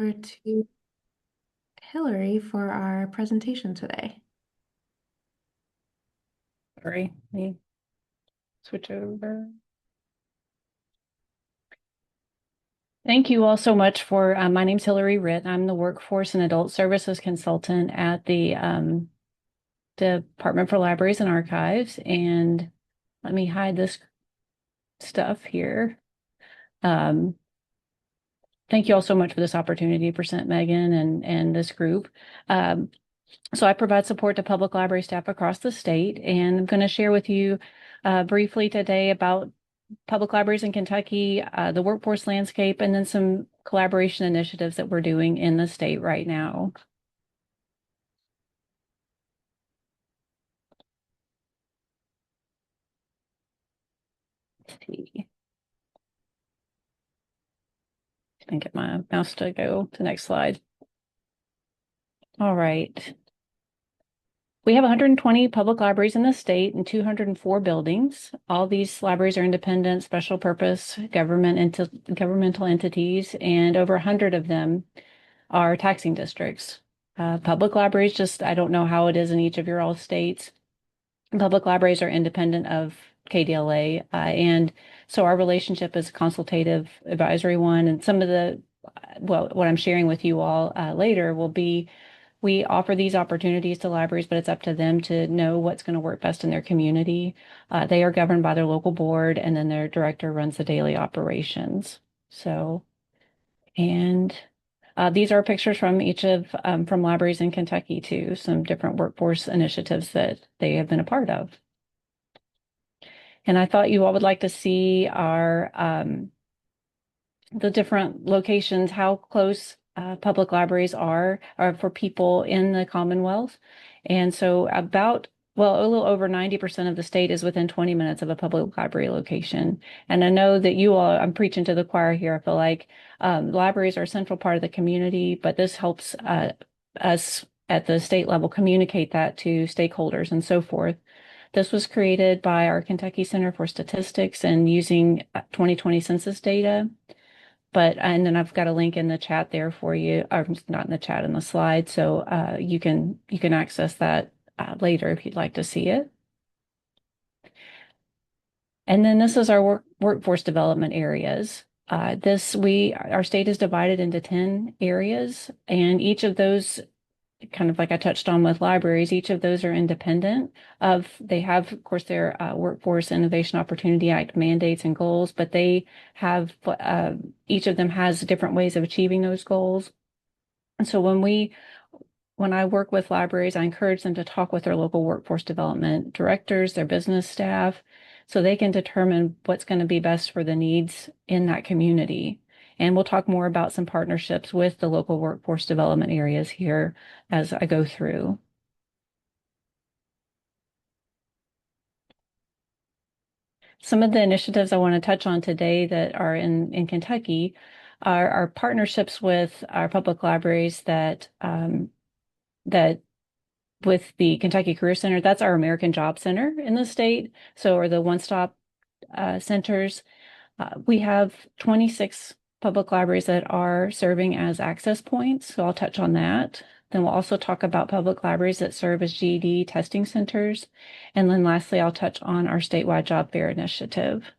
over to Hillary for our presentation today. Sorry, let me switch over. Thank you all so much for, my name's Hillary Ritt. I'm the Workforce and Adult Services Consultant at the Department for Libraries and Archives. And let me hide this stuff here. Thank you all so much for this opportunity to present Megan and this group. So I provide support to public library staff across the state, and I'm going to share with you briefly today about public libraries in Kentucky, the workforce landscape, and then some collaboration initiatives that we're doing in the state right now. Let's see. I can get my mouse to go to the next slide. All right. We have 120 public libraries in the state and 204 buildings. All these libraries are independent, special purpose governmental entities, and over 100 of them are taxing districts. Public libraries, just I don't know how it is in each of your all states. Public libraries are independent of KDLA, and so our relationship is a consultative advisory one. And some of the, well, what I'm sharing with you all later will be we offer these opportunities to libraries, but it's up to them to know what's going to work best in their community. They are governed by their local board, and then their director runs the daily operations. So, and these are pictures from each of from libraries in Kentucky too, some different workforce initiatives that they have been a part of. And I thought you all would like to see our the different locations, how close public libraries are for people in the Commonwealth. And so well, a little over 90% of the state is within 20 minutes of a public library location. And I know that you all, I'm preaching to the choir here. I feel like libraries are a central part of the community, but this helps us at the state level communicate that to stakeholders and so forth. This was created by our Kentucky Center for Statistics and using 2020 census data. And then I've got a link in the chat there for you, or not in the chat, in the slide. So you can access that later if you'd like to see it. And then this is our workforce development areas. Our state is divided into 10 areas, and each of those, kind of like I touched on with libraries, each of those are independent they have, of course, their Workforce Innovation Opportunity Act mandates and goals, but they have, each of them has different ways of achieving those goals. And so when I work with libraries, I encourage them to talk with their local workforce development directors, their business staff, so they can determine what's going to be best for the needs in that community. And we'll talk more about some partnerships with the local workforce development areas here as I go through. Some of the initiatives I want to touch on today that are in Kentucky are partnerships with our public libraries that with the Kentucky Career Center. That's our American Job Center in the state. So are the one-stop centers. We have 26 public libraries that are serving as access points, so I'll touch on that. Then we'll also talk about public libraries that serve as GED testing centers. And then lastly, I'll touch on our statewide job fair initiative.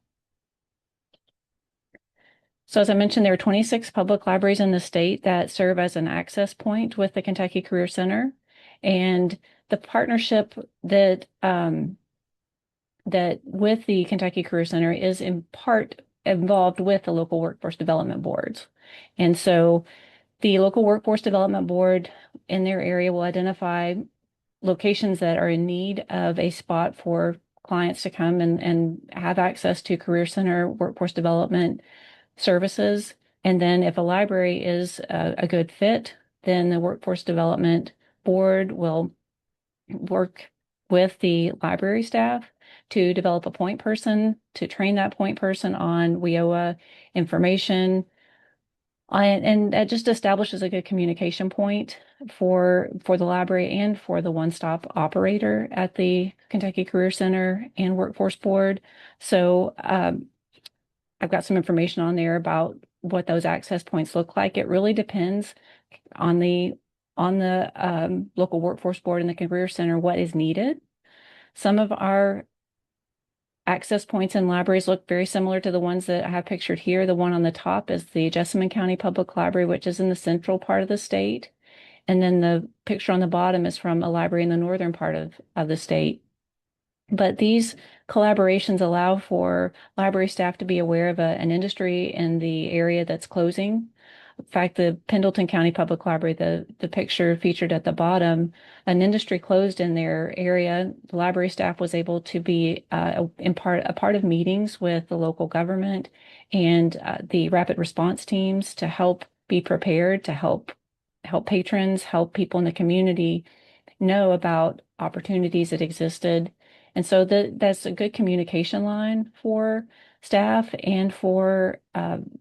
So as I mentioned, there are 26 public libraries in the state that serve as an access point with the Kentucky Career Center. And the partnership that with the Kentucky Career Center is in part involved with the local workforce development boards. And so the local workforce development board in their area will identify locations that are in need of a spot for clients to come and have access to Career Center workforce development services. And then if a library is a good fit, then the workforce development board will work with the library staff to develop a point person, to train that point person on WIOA information. And that just establishes a good communication point for the library and for the one-stop operator at the Kentucky Career Center and Workforce Board. So I've got some information on there about what those access points look like. It really depends on the local workforce board and the career center what is needed. Some of our access points in libraries look very similar to the ones that I have pictured here. The one on the top is the Jessamine County Public Library, which is in the central part of the state. And then the picture on the bottom is from a library in the northern part of the state. But these collaborations allow for library staff to be aware of an industry in the area that's closing. In fact, the Pendleton County Public Library, the picture featured at the bottom, an industry closed in their area. The library staff was able to be a part of meetings with the local government and the rapid response teams to help be prepared, to help patrons, help people in the community know about opportunities that existed. And so that's a good communication line for staff and for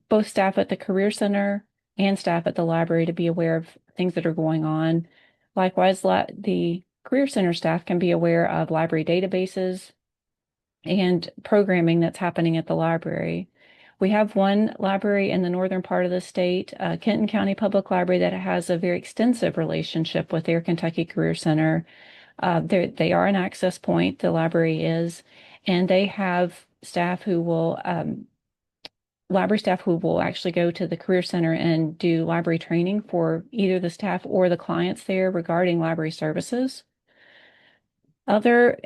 both staff at the Career Center and staff at the library to be aware of things that are going on. Likewise, the Career Center staff can be aware of library databases and programming that's happening at the library. We have one library in the northern part of the state, Kenton County Public Library, that has a very extensive relationship with their Kentucky Career Center. They are an access point, the library is, and they have staff who will, library staff who will actually go to the Career Center and do library training for either the staff or the clients there regarding library services. Other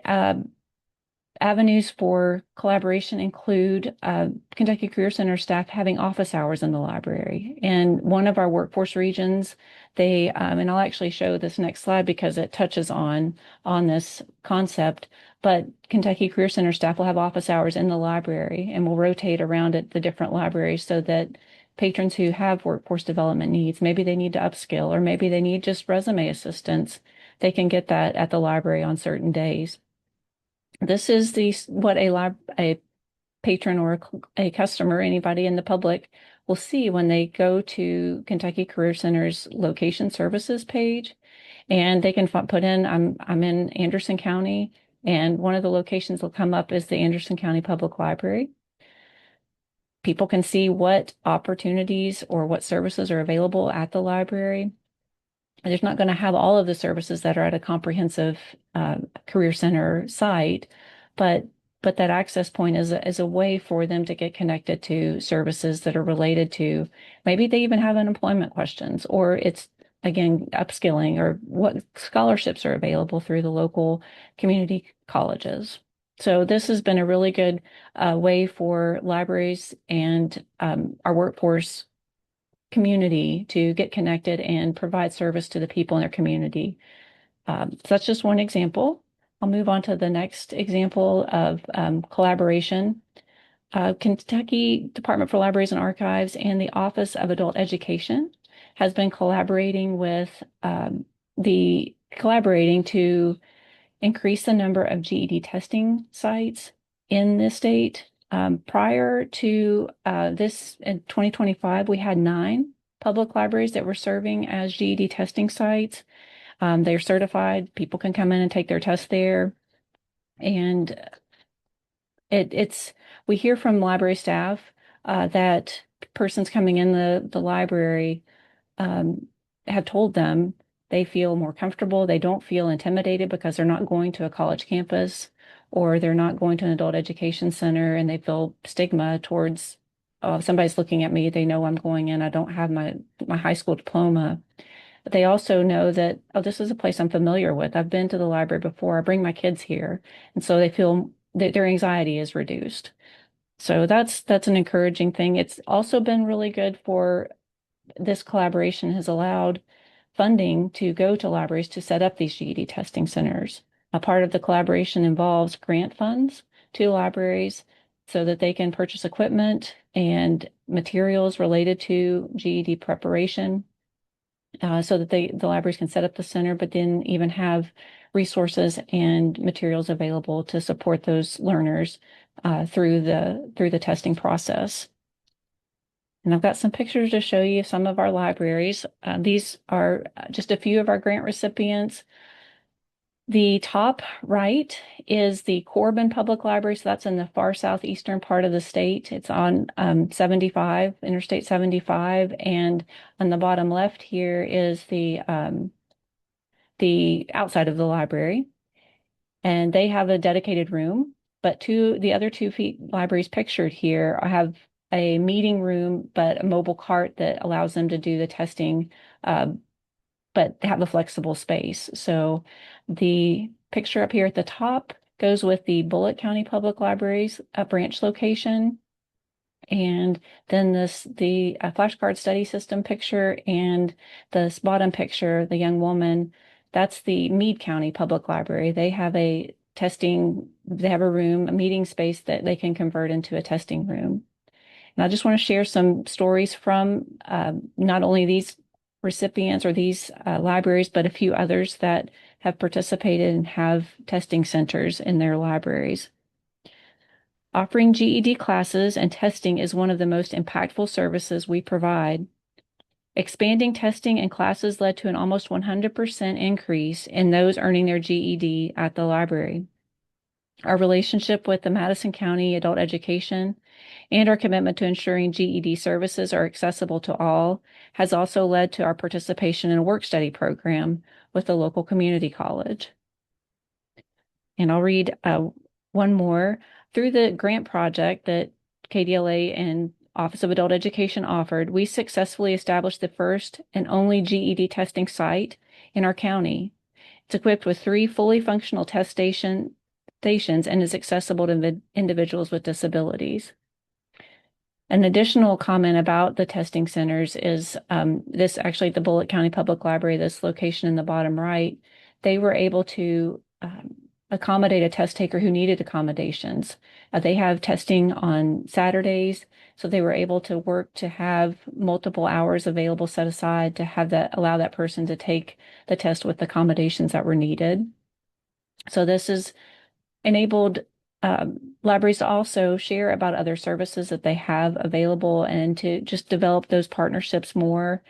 avenues for collaboration include Kentucky Career Center staff having office hours in the library. And one of our workforce regions, they, and I'll actually show this next slide because it touches on this concept, but Kentucky Career Center staff will have office hours in the library and will rotate around at the different libraries so that patrons who have workforce development needs, maybe they need to upskill or maybe they need just resume assistance, they can get that at the library on certain days. This is what a patron or a customer, anybody in the public, will see when they go to Kentucky Career Center's location services page, and they can put in I'm in Anderson County, and one of the locations will come up is the Anderson County Public Library. People can see what opportunities or what services are available at the library. There's not going to have all of the services that are at a comprehensive career center site, but that access point is a way for them to get connected to services that are related to maybe they even have unemployment questions, or it's again upskilling, or what scholarships are available through the local community colleges. So this has been a really good way for libraries and our workforce community to get connected and provide service to the people in their community. So that's just one example. I'll move on to the next example of collaboration. Kentucky Department for Libraries and Archives and the Office of Adult Education has been collaborating to increase the number of GED testing sites in the state. Prior to this, in 2025, we had 9 public libraries that were serving as GED testing sites. They're certified. People can come in and take their test there. And we hear from library staff that persons coming in the library have told them they feel more comfortable. They don't feel intimidated because they're not going to a college campus or they're not going to an adult education center and they feel stigma towards, oh, if somebody's looking at me, they know I'm going in. I don't have my high school diploma. But they also know that, oh, this is a place I'm familiar with. I've been to the library before. I bring my kids here. And so they feel that their anxiety is reduced. So that's an encouraging thing. It's also been really good for this collaboration has allowed funding to go to libraries to set up these GED testing centers. A part of the collaboration involves grant funds to libraries so that they can purchase equipment and materials related to GED preparation, so that the libraries can set up the center, but then even have resources and materials available to support those learners through the testing process. And I've got some pictures to show you some of our libraries. These are just a few of our grant recipients. The top right is the Corbin Public Library. So that's in the far southeastern part of the state. It's on 75, Interstate 75. And on the bottom left here is the outside of the library. And they have a dedicated room. But the other two libraries pictured here have a meeting room, but a mobile cart that allows them to do the testing, uh, but have a flexible space. So the picture up here at the top goes with the Bullitt County Public Library's branch location. And then the flashcard study system picture and this bottom picture, the young woman, that's the Meade County Public Library. They have they have a room, a meeting space that they can convert into a testing room. And I just want to share some stories from not only these recipients or these libraries, but a few others that have participated and have testing centers in their libraries. Offering GED classes and testing is one of the most impactful services we provide. Expanding testing and classes led to an almost 100% increase in those earning their GED at the library. Our relationship with the Madison County Adult Education and our commitment to ensuring GED services are accessible to all has also led to our participation in a work study program with the local community college. And I'll read one more. Through the grant project that KDLA and Office of Adult Education offered, we successfully established the first and only GED testing site in our county. It's equipped with 3 fully functional test stations and is accessible to individuals with disabilities. An additional comment about the testing centers is this actually the Bullitt County Public Library, this location in the bottom right, they were able to accommodate a test taker who needed accommodations. They have testing on Saturdays, so they were able to work to have multiple hours available set aside to have allow that person to take the test with accommodations that were needed. So this has enabled libraries to also share about other services that they have available and to just develop those partnerships more.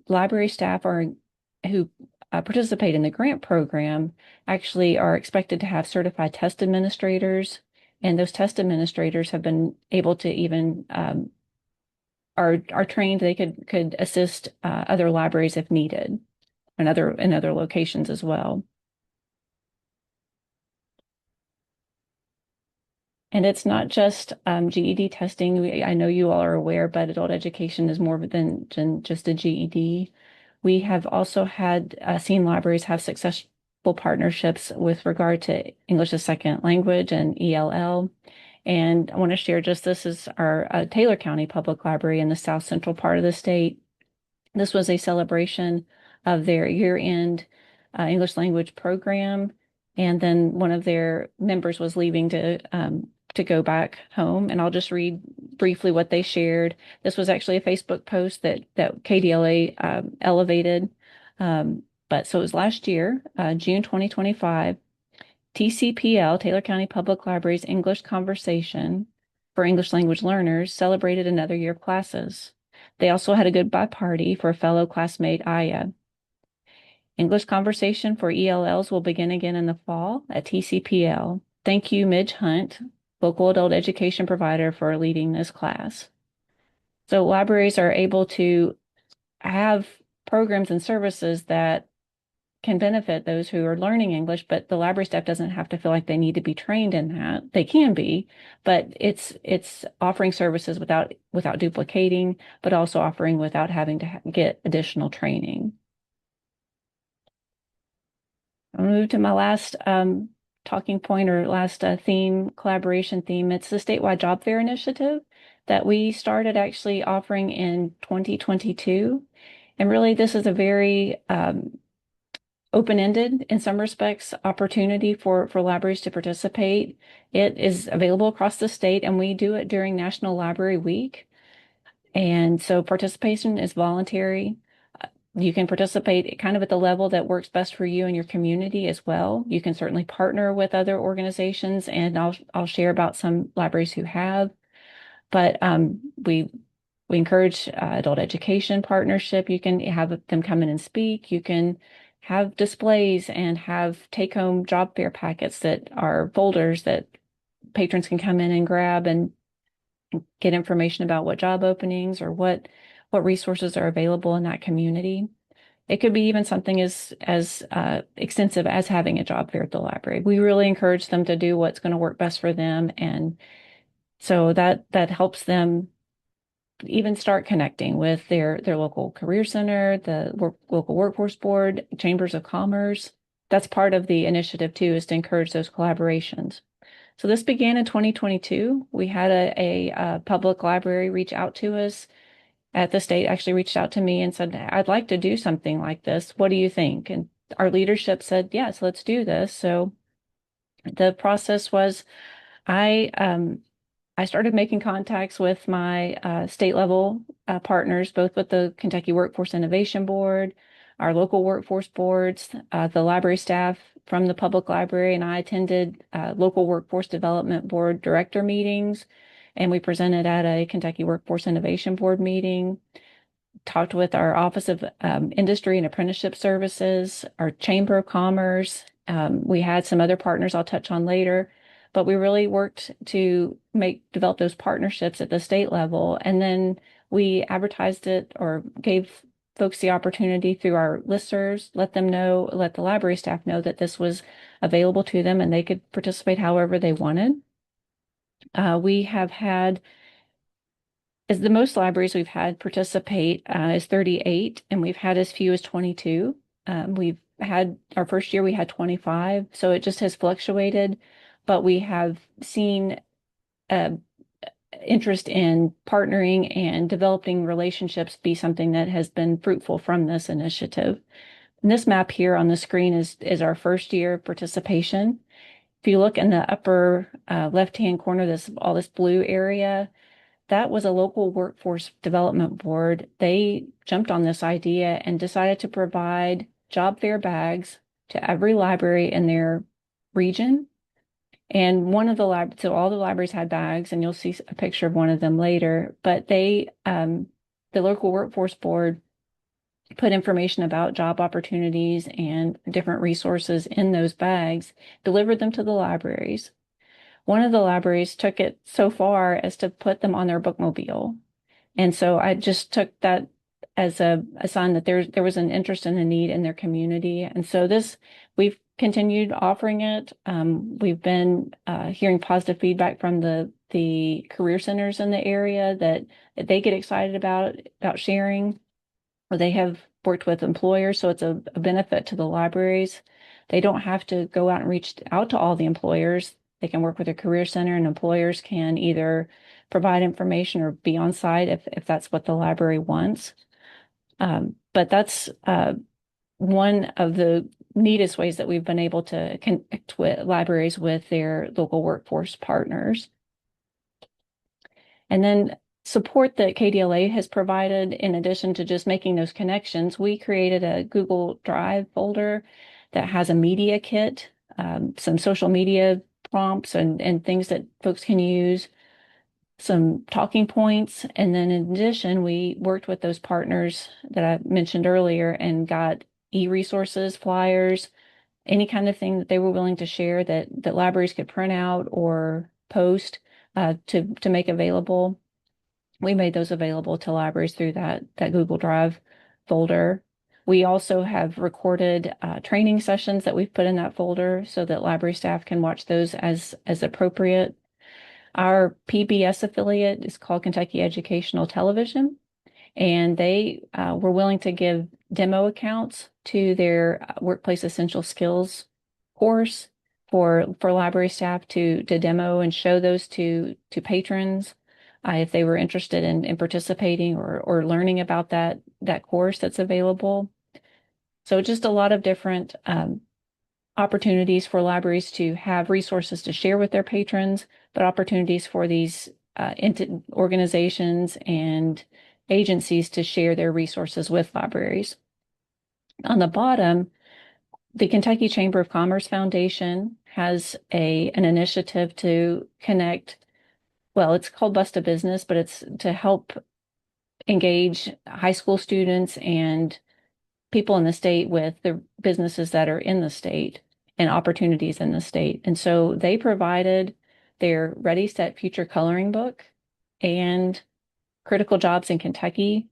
Library staff who participate in the grant program actually are expected to have certified test administrators, and those test administrators have been able to even are trained. They could assist other libraries if needed, and in other locations as well. And it's not just GED testing. I know you all are aware, but adult education is more than just a GED. We have also had seen libraries have successful partnerships with regard to English as second language and ELL. And I want to share just this is our Taylor County Public Library in the south central part of the state. This was a celebration of their year-end English language program. And then one of their members was leaving to go back home. And I'll just read briefly what they shared. This was actually a Facebook post that KDLA elevated. But so it was last year, June 2025, TCPL, Taylor County Public Library's English Conversation for English language learners, celebrated another year of classes. They also had a goodbye party for a fellow classmate, Aya. English Conversation for ELLs will begin again in the fall at TCPL. Thank you, Midge Hunt, local adult education provider, for leading this class. So libraries are able to have programs and services that can benefit those who are learning English, but the library staff doesn't have to feel like they need to be trained in that. They can be, but it's offering services without duplicating, but also offering without having to get additional training. I'll move to my last talking point or last collaboration theme. It's the statewide job fair initiative that we started actually offering in 2022. And really, this is a very open-ended, in some respects, opportunity for libraries to participate. It is available across the state, and we do it during National Library Week. And so participation is voluntary. You can participate kind of at the level that works best for you and your community as well. You can certainly partner with other organizations, and I'll share about some libraries who have. But we encourage adult education partnership. You can have them come in and speak. You can have displays and have take-home job fair packets that are folders that patrons can come in and grab and get information about what job openings or what resources are available in that community. It could be even something as extensive as having a job fair at the library. We really encourage them to do what's going to work best for them, and so that helps them even start connecting with their local career center, the local workforce board, chambers of commerce. That's part of the initiative too, is to encourage those collaborations. So this began in 2022. We had a public library reach out to us at the state, actually reached out to me and said, I'd like to do something like this. What do you think? And our leadership said, yes, let's do this. So the process was I I started making contacts with my state level partners, both with the Kentucky Workforce Innovation Board, our local workforce boards, the library staff from the public library, and I attended local workforce development board director meetings, and we presented at a Kentucky Workforce Innovation Board meeting, talked with our Office of Industry and Apprenticeship Services, our Chamber of Commerce. We had some other partners I'll touch on later, but we really worked to develop those partnerships at the state level. And then we advertised it or gave folks the opportunity through our listservs, let the library staff know that this was available to them and they could participate however they wanted. We have had As the most libraries we've had participate is 38, and we've had as few as 22. We've had our first year, we had 25, so it just has fluctuated, but we have seen interest in partnering and developing relationships be something that has been fruitful from this initiative. And this map here on the screen is our first year of participation. If you look in the upper left-hand corner, all this blue area, that was a local workforce development board. They jumped on this idea and decided to provide job fair bags to every library in their region. And so all the libraries had bags, and you'll see a picture of one of them later. But the local workforce board put information about job opportunities and different resources in those bags, delivered them to the libraries. One of the libraries took it so far as to put them on their bookmobile. And so I just took that as a sign that there was an interest and a need in their community. And so we've continued offering it. We've been hearing positive feedback from the career centers in the area that they get excited about sharing. They have worked with employers, so it's a benefit to the libraries. They don't have to go out and reach out to all the employers. They can work with a career center, and employers can either provide information or be on site if that's what the library wants. But that's one of the neatest ways that we've been able to connect with libraries with their local workforce partners. And then support that KDLA has provided, in addition to just making those connections, we created a Google Drive folder that has a media kit, some social media prompts and things that folks can use, some talking points. And then in addition, we worked with those partners that I mentioned earlier and got e-resources, flyers, any kind of thing that they were willing to share that libraries could print out or post to make available. We made those available to libraries through that Google Drive folder. We also have recorded training sessions that we've put in that folder so that library staff can watch those as appropriate. Our PBS affiliate is called Kentucky Educational Television, and they were willing to give demo accounts to their Workplace Essential Skills course for library staff to demo and show those to patrons if they were interested in participating or learning about that course that's available. So just a lot of different opportunities for libraries to have resources to share with their patrons, but opportunities for these organizations and agencies to share their resources with libraries. On the bottom, the Kentucky Chamber of Commerce Foundation has an initiative to connect. Well, it's called Bus to Business, but it's to help engage high school students and people in the state with the businesses that are in the state and opportunities in the state. And so they provided their Ready, Set, Future coloring book and Critical Jobs in Kentucky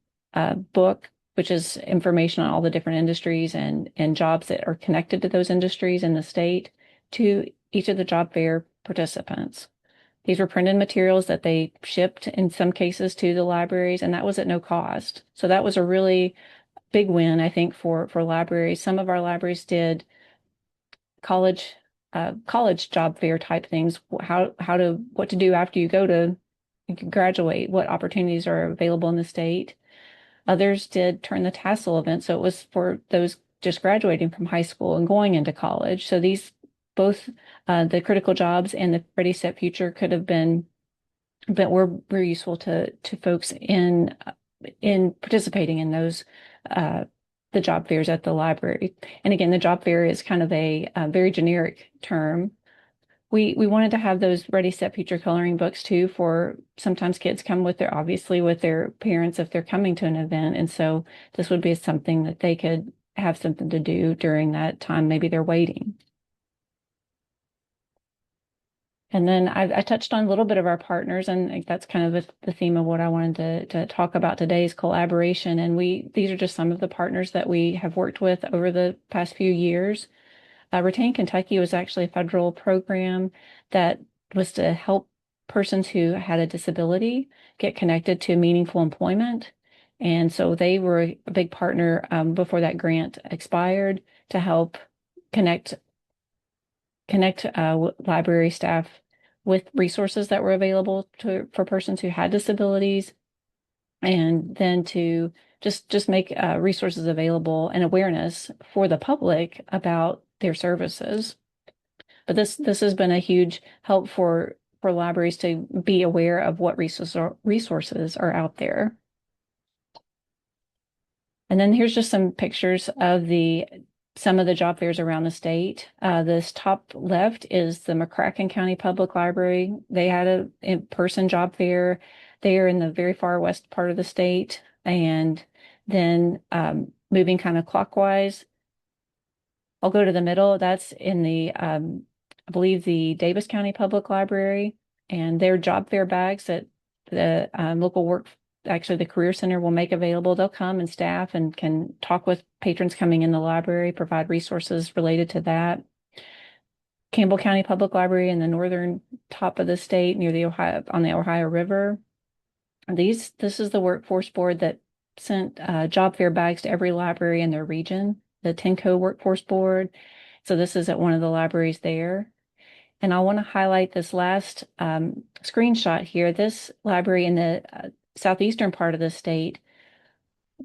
book, which is information on all the different industries and jobs that are connected to those industries in the state, to each of the job fair participants. These were printed materials that they shipped in some cases to the libraries, and that was at no cost. So that was a really big win, I think, for libraries. Some of our libraries did college college job fair type things, what to do after you go to graduate, what opportunities are available in the state. Others did turn the tassel event, so it was for those just graduating from high school and going into college. So these both the critical jobs and the Ready Set Future could have been, but were useful to folks in participating in those the job fairs at the library. And again, the job fair is kind of a very generic term. We wanted to have those Ready Set Future coloring books too, for sometimes kids come with obviously with their parents if they're coming to an event. And so this would be something that they could have something to do during that time. Maybe they're waiting. And then I touched on a little bit of our partners, and that's kind of the theme of what I wanted to talk about today is collaboration. And these are just some of the partners that we have worked with over the past few years. Retain Kentucky was actually a federal program that was to help persons who had a disability get connected to meaningful employment. And so they were a big partner before that grant expired to help connect library staff with resources that were available for persons who had disabilities, and then to just make resources available and awareness for the public about their services. But this has been a huge help for libraries to be aware of what resources are out there. And then here's just some pictures of some of the job fairs around the state. This top left is the McCracken County Public Library. They had a in-person job fair there in the very far west part of the state. And then moving kind of clockwise, I'll go to the middle. That's in I believe the Davis County Public Library, and their job fair bags that the actually the Career Center will make available. They'll come and staff and can talk with patrons coming in the library, provide resources related to that. Campbell County Public Library in the northern top of the state near on the Ohio River. This is the workforce board that sent job fair bags to every library in their region, the TENCO Workforce Board. So this is at one of the libraries there. And I want to highlight this last screenshot here. This library in the southeastern part of the state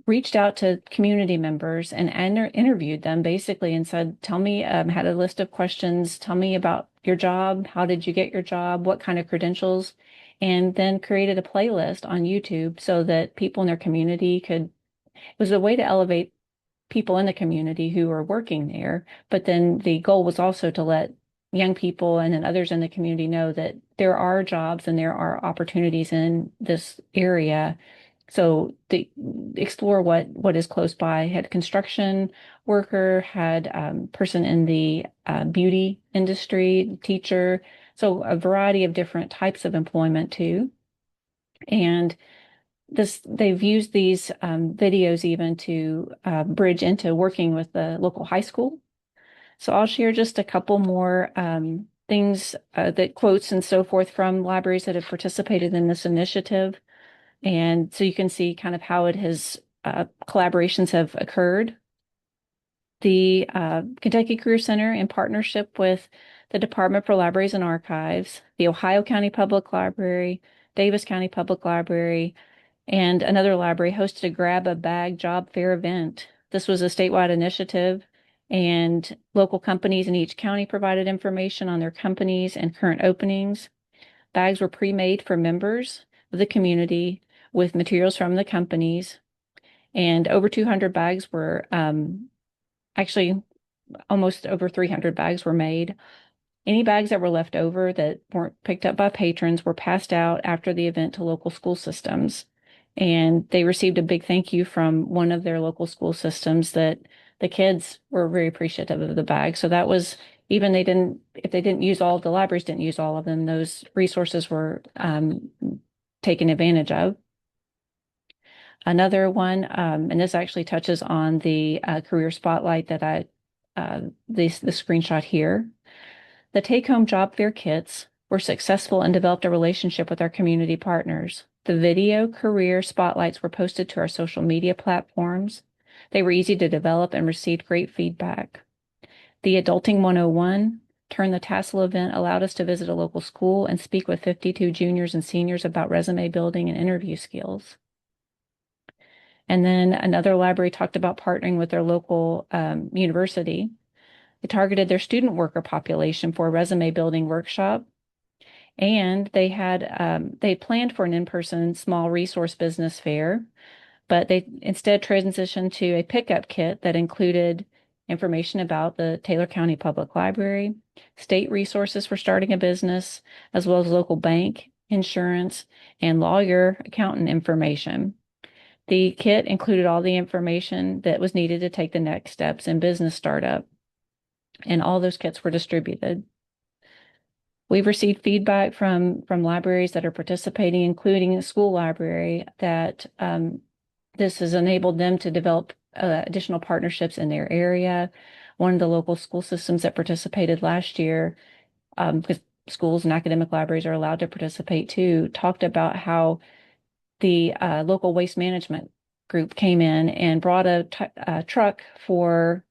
reached out to community members and interviewed them basically and said, tell me, had a list of questions, tell me about your job, how did you get your job, what kind of credentials, and then created a playlist on YouTube so that people in their community it was a way to elevate people in the community who are working there. But then the goal was also to let young people and then others in the community know that there are jobs and there are opportunities in this area. So to explore what is close by. Had a construction worker, had person in the beauty industry, teacher. So a variety of different types of employment too. And they've used these videos even to bridge into working with the local high school. So I'll share just a couple more things that quotes and so forth from libraries that have participated in this initiative. And so you can see kind of how collaborations have occurred. The Kentucky Career Center, in partnership with the Department for Libraries and Archives, the Ohio County Public Library, Davis County Public Library, and another library, hosted a Grab a Bag job fair event. This was a statewide initiative, and local companies in each county provided information on their companies and current openings. Bags were pre-made for members of the community with materials from the companies, and over 200 bags were actually almost over 300 bags were made. Any bags that were left over that weren't picked up by patrons were passed out after the event to local school systems. And they received a big thank you from one of their local school systems that the kids were very appreciative of the bag. So that was, even if they didn't use all, the libraries didn't use all of them, those resources were taken advantage of. Another one, and this actually touches on the career spotlight that the screenshot here. The take-home job fair kits were successful and developed a relationship with our community partners. The video career spotlights were posted to our social media platforms. They were easy to develop and received great feedback. The Adulting 101 Turn the Tassel event allowed us to visit a local school and speak with 52 juniors and seniors about resume building and interview skills. And then another library talked about partnering with their local university. They targeted their student worker population for a resume building workshop. And they planned for an in-person small resource business fair, but they instead transitioned to a pickup kit that included information about the Taylor County Public Library, state resources for starting a business, as well as local bank, insurance, and lawyer accountant information. The kit included all the information that was needed to take the next steps in business startup, and all those kits were distributed. We've received feedback from libraries that are participating, including the school library, that this has enabled them to develop additional partnerships in their area. One of the local school systems that participated last year, because schools and academic libraries are allowed to participate too, talked about how the local waste management group came in and brought a truck for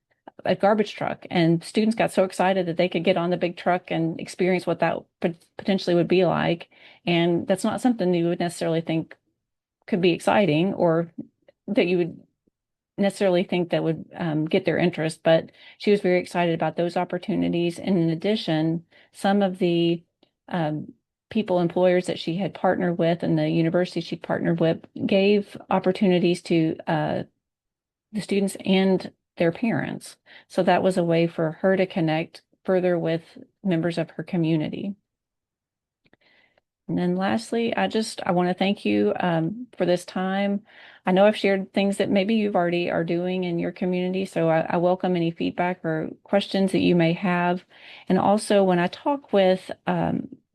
a garbage truck, and students got so excited that they could get on the big truck and experience what that potentially would be like. And that's not something you would necessarily think could be exciting, or that you would necessarily think that would get their interest, but she was very excited about those opportunities. And in addition, some of the employers that she had partnered with and the university she partnered with gave opportunities to the students and their parents. So that was a way for her to connect further with members of her community. And then lastly, I want to thank you for this time. I know I've shared things that maybe you've already are doing in your community, so I welcome any feedback or questions that you may have. And also, when I talk with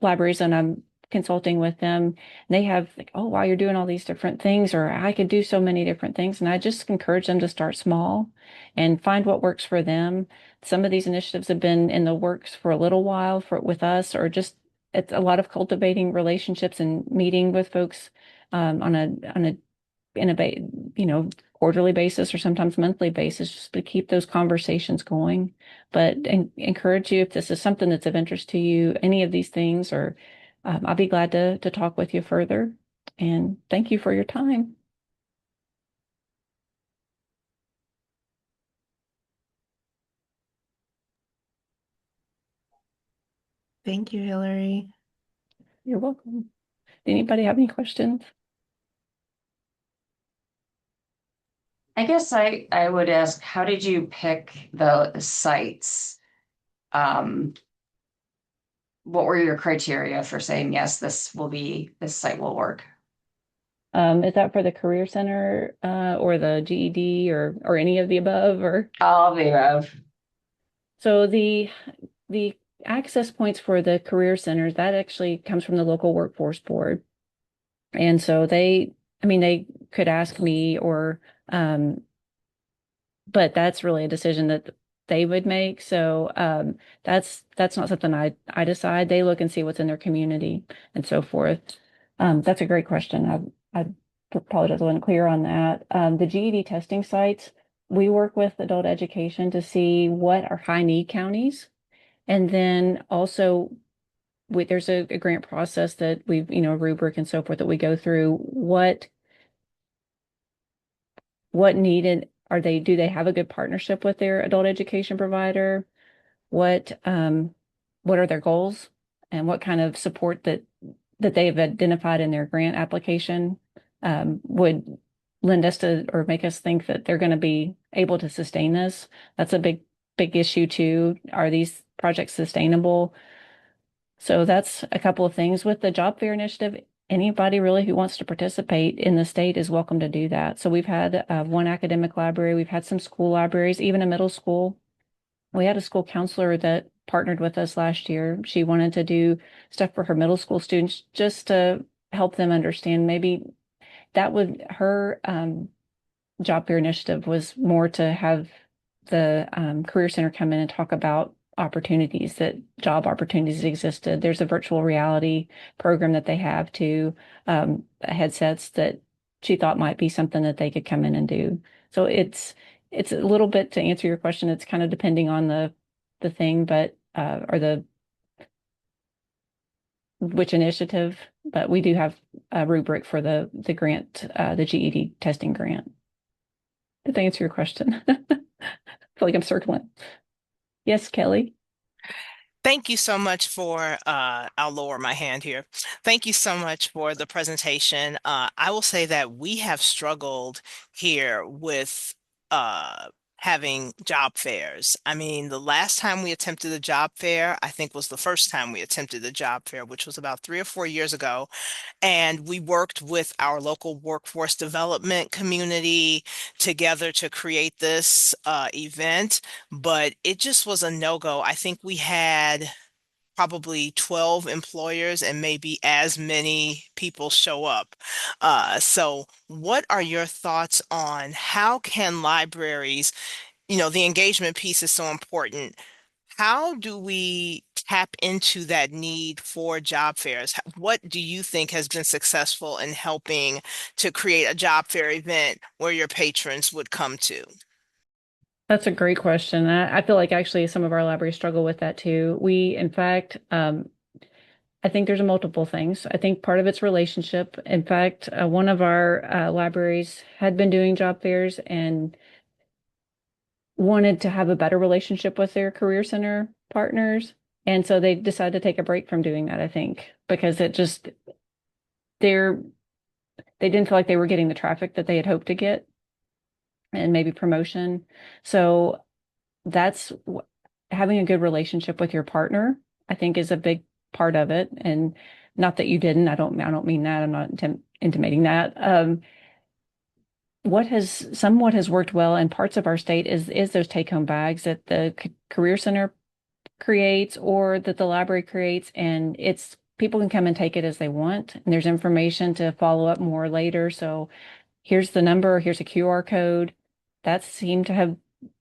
libraries and I'm consulting with them, they have like, oh, wow, you're doing all these different things, or I could do so many different things. And I just encourage them to start small and find what works for them. Some of these initiatives have been in the works for a little while with us, or just it's a lot of cultivating relationships and meeting with folks on a quarterly basis or sometimes monthly basis, just to keep those conversations going. But encourage you, if this is something that's of interest to you, any of these things, or I'll be glad to talk with you further. And thank you for your time. Thank you, Hillary. You're welcome. Anybody have any questions? I guess I would ask, how did you pick the sites? What were your criteria for saying, yes, this site will work? Is that for the Career Center or the GED or any of the above? Or All of the above. so the access points for the Career Centers, that actually comes from the local workforce board. And so they could ask me, or but that's really a decision that they would make. So that's not something I decide. They look and see what's in their community and so forth. That's a great question. I apologize, I wasn't clear on that. The GED testing sites, we work with adult education to see what are high need counties. And then also there's a grant process that we've, rubric and so forth that we go through. What needed do they have a good partnership with their adult education provider? What are their goals, and what kind of support that they have identified in their grant application would lend us to, or make us think that they're going to be able to sustain this. That's a big issue too. Are these projects sustainable? So that's a couple of things with the job fair initiative. anybody really who wants to participate in the state is welcome to do that. So we've had one academic library, we've had some school libraries, even a middle school. We had a school counselor that partnered with us last year. She wanted to do stuff for her middle school students just to help them understand. Maybe that would, her job fair initiative was more to have the Career Center come in and talk about opportunities, that job opportunities existed. There's a virtual reality program that they have too, headsets that she thought might be something that they could come in and do. So it's a little bit, to answer your question, it's kind of depending on the thing, but or the which initiative, but we do have a rubric for the grant, the GED testing grant. Did that answer your question? I feel like I'm circling. Yes, Kelly. Thank you so much for, I'll lower my hand here. Thank you so much for the presentation. I will say that we have struggled here with having job fairs. I mean, the last time we attempted a job fair, I think was the first time we attempted a job fair, which was about 3 or 4 years ago. And we worked with our local workforce development community together to create this event, but it just was a no-go. I think we had probably 12 employers and maybe as many people show up. So what are your thoughts on how can libraries, the engagement piece is so important. How do we tap into that need for job fairs? What do you think has been successful in helping to create a job fair event where your patrons would come to? That's a great question. I feel like actually some of our libraries struggle with that too. We, in fact, I think there's multiple things. I think part of it's relationship. In fact, one of our libraries had been doing job fairs and wanted to have a better relationship with their career center partners. And so they decided to take a break from doing that, I think, because they're, they didn't feel like they were getting the traffic that they had hoped to get and maybe promotion. So that's having a good relationship with your partner, I think, is a big part of it. And not that you didn't, I don't mean that. I'm not intimating that. What has worked well in parts of our state is those take-home bags that the Career Center creates or that the library creates, and it's people can come and take it as they want, and there's information to follow up more later. So here's the number, here's a QR code. That seemed to have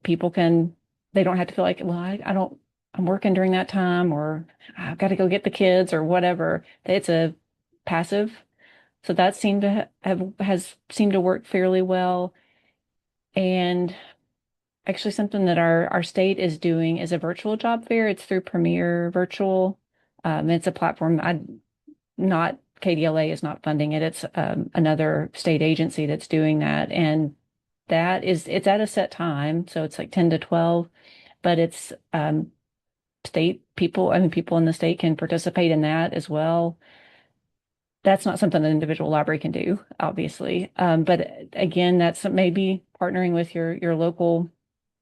they don't have to feel like, well, I don't, I'm working during that time, or I've got to go get the kids or whatever. It's a passive. So that has seemed to work fairly well. And actually something that our state is doing is a virtual job fair. It's through Premier Virtual. It's a platform. Not KDLA is not funding it. It's another state agency that's doing that. And it's at a set time. So it's like 10 to 12, but it's state people, I mean, people in the state can participate in that as well. That's not something an individual library can do, obviously. But again, that's maybe partnering with your local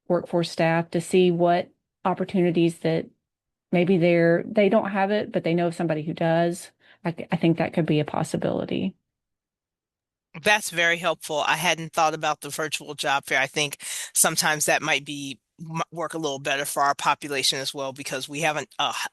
workforce staff to see what opportunities that maybe they don't have it, but they know of somebody who does. I think that could be a possibility. That's very helpful. I hadn't thought about the virtual job fair. I think sometimes that might work a little better for our population as well because we have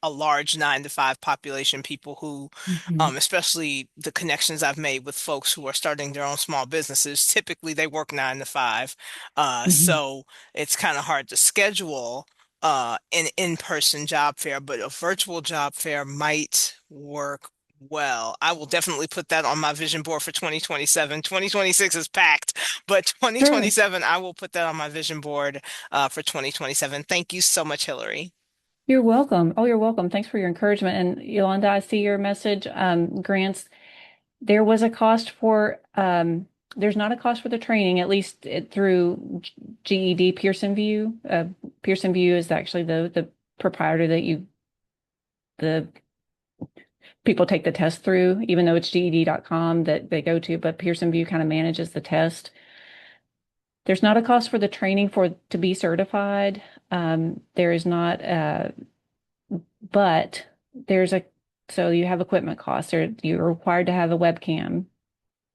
a large 9 to 5 population, people who, Mhm. especially the connections I've made with folks who are starting their own small businesses, typically they work 9 to 5. Mhm. So it's kind of hard to schedule an in-person job fair, but a virtual job fair might work well. I will definitely put that on my vision board for 2027. 2026 is packed, but Sure. 2027, I will put that on my vision board for 2027. Thank you so much, Hillary. You're welcome. Oh, you're welcome. Thanks for your encouragement. And Yolanda, I see your message. Grants, there was a cost for, there's not a cost for the training, at least through GED Pearson View. Pearson View is actually the proprietor the people take the test through, even though it's GED.com that they go to, but Pearson View kind of manages the test. There's not a cost for the training to be certified. There is not, but there's So you have equipment costs, or you're required to have a webcam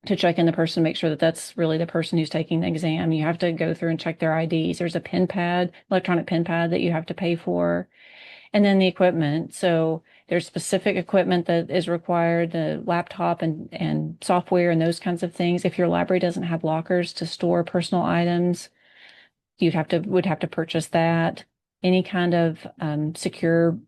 to check in the person, make sure that that's really the person who's taking the exam. You have to go through and check their IDs. There's a pen pad, electronic pen pad that you have to pay for. And then the equipment. So there's specific equipment that is required, the laptop and software and those kinds of things. If your library doesn't have lockers to store personal items, would have to purchase that. Any kind of secure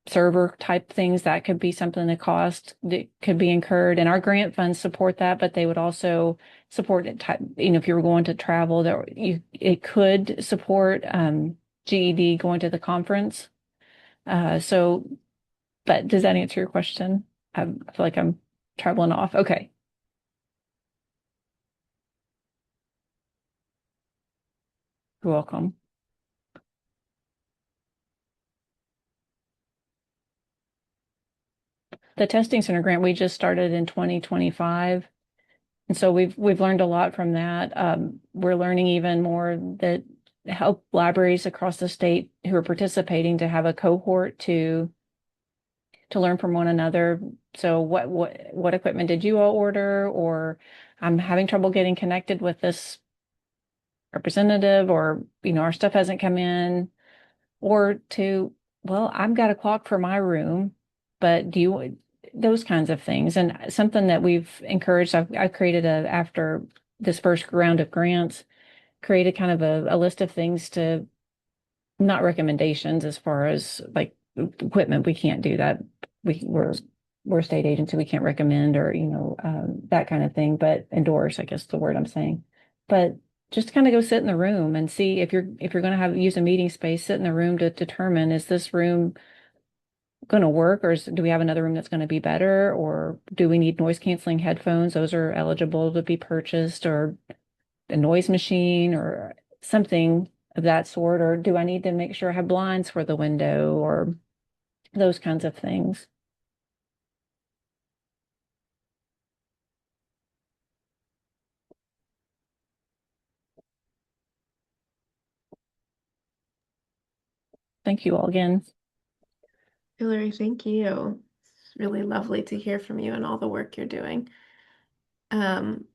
server type things, that could be something that cost that could be incurred. And our grant funds support that, but they would also support it type, if you were going to travel, it could support GED going to the conference. So, but does that answer your question? I feel like I'm traveling off. Okay. You're welcome. The testing center grant we just started in 2025. And so we've learned a lot from that. We're learning even more that help libraries across the state who are participating to have a cohort to learn from one another. So what equipment did you all order? Or I'm having trouble getting connected with this representative, or our stuff hasn't come in. Or well, I've got a clock for my room, but those kinds of things. And something that we've encouraged, I've created after this first round of grants, created kind of a list of things to, not recommendations as far as like equipment. We can't do that. We're a state agency. We can't recommend, or, that kind of thing, but endorse, I guess the word I'm saying. But just kind of go sit in the room and see if you're going to use a meeting space, sit in the room to determine, is this room going to work, or do we have another room that's going to be better, or do we need noise canceling headphones? Those are eligible to be purchased, or a noise machine or something of that sort, or do I need to make sure I have blinds for the window, or those kinds of things. Thank you all again. Hillary, thank you. It's really lovely to hear from you and all the work you're doing. Um,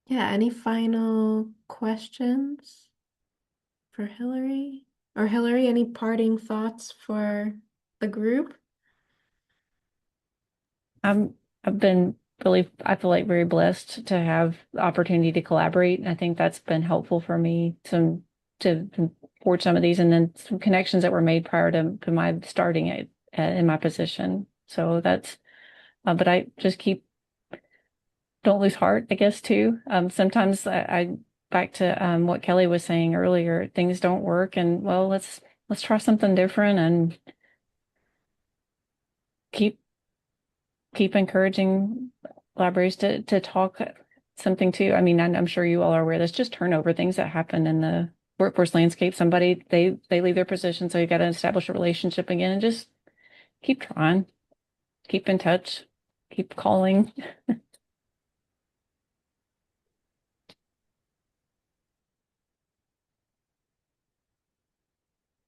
yeah, any final questions for Hillary? Or Hillary, any parting thoughts for the group? I've been really, I feel like, very blessed to have the opportunity to collaborate. And I think that's been helpful for me to forge some of these, and then some connections that were made prior to my starting it in my position. So but I just don't lose heart, I guess, too. Sometimes I back to what Kelly was saying earlier, things don't work, and well, let's try something different and keep encouraging libraries to talk something too. I mean, I'm sure you all are aware, that's just turnover, things that happen in the workforce landscape. Somebody, they leave their position, so you got to establish a relationship again, and just keep trying, keep in touch, keep calling.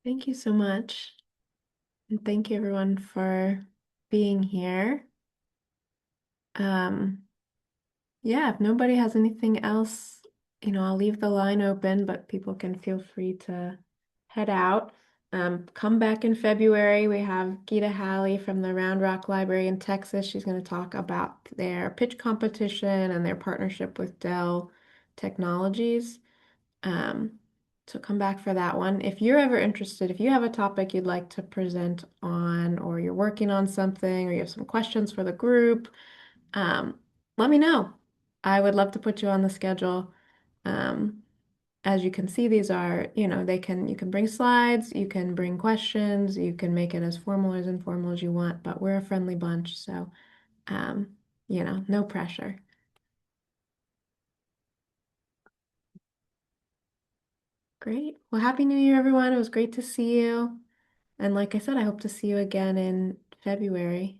Thank you so much. And thank you everyone for being here. Um, yeah, if nobody has anything else, I'll leave the line open, but people can feel free to head out. Come back in February. We have Geeta Halley from the Round Rock Library in Texas. She's going to talk about their pitch competition and their partnership with Dell Technologies. Um, so come back for that one. If you're ever interested, if you have a topic you'd like to present on, or you're working on something, or you have some questions for the group, um, let me know. I would love to put you on the schedule. Um, as you can see, these are, you can bring slides, you can bring questions, you can make it as formal or as informal as you want, but we're a friendly bunch, so um, no pressure. Great. Well, Happy New Year, everyone. It was great to see you. And like I said, I hope to see you again in February.